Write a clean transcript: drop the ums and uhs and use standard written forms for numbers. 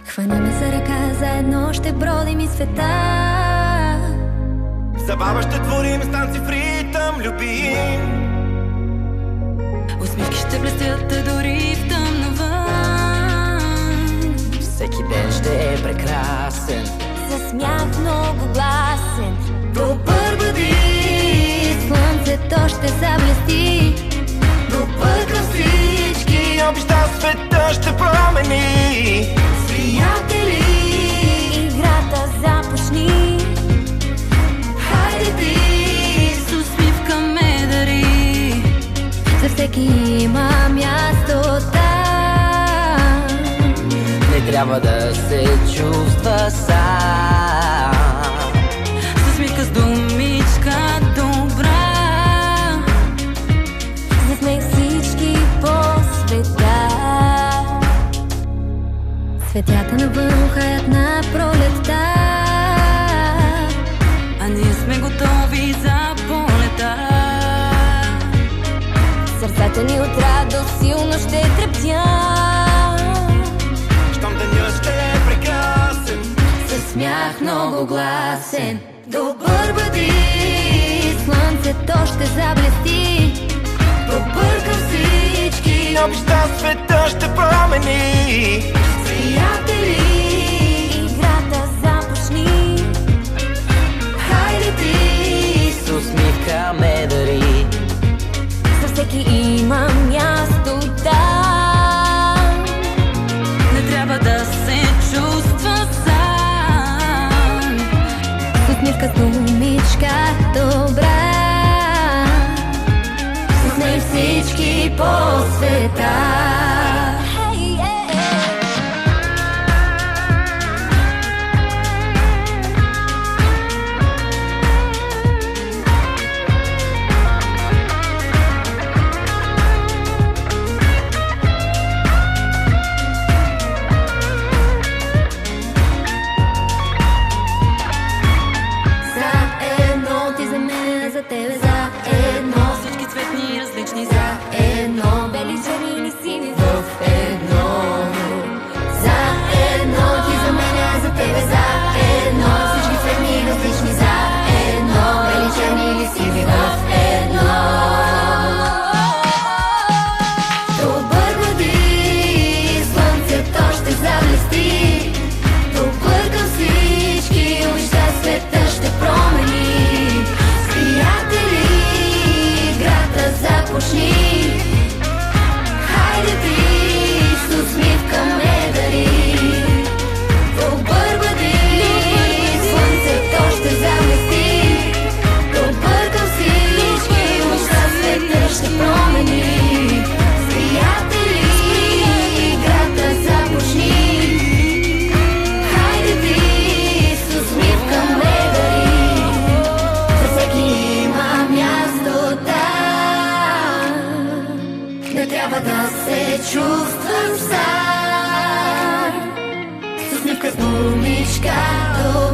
Хвани ме за ръка, заедно ще бродим из света. Забава ще творим с танци в ритъм, любим. Усмивки ще блестят дори в тъмно вън. Всеки ден ще е прекрасен, За смях много гласен. Добър бъди, слънцето ще заблести. Добър към всички, обеща света ще промени. Приятели, играта започни. Хайде ти, с усмивка ме дари. За всеки има място там. не трябва да се чувства сам. С усмивка, с думичка добра. За сме всички по света. Светята навън хаят на пролетта, а ние сме готови за полета. Сърцата ни от радост силно ще трептят. Щом денят ще е прекрасен, Със смях много гласен. Добър бъди, слънцето ще заблести. Добър към всички, обеща света ще промени. приятели, играта започни. Хайде ти, С усмивка ме дари. за всеки има място там. Не трябва да се чувства сам. С усмивка, с думичка добра. С нея всички по света. Заедно ти за мен, за тебе заедно. Всички цветни различни заедно. Бели, черни или сини в едно. Заедно ти за мен, за тебе заедно. Всички цветни различни заедно. Бели, черни или сини в едно. Добър бъди, слънцето ще заблести. Добър към всички, обеща света ще промени. С приятели, играта започни. Хайде ти, с усмивка ме дари. Добър бъди, слънцето ще заблести. Добър към всички, обеща света ще промени. С приятели, играта започни. Хайде ти, с усмивка ме дари. За всеки има място там. Не трябва да се чувствам сам. С усмивка, с думичка добра.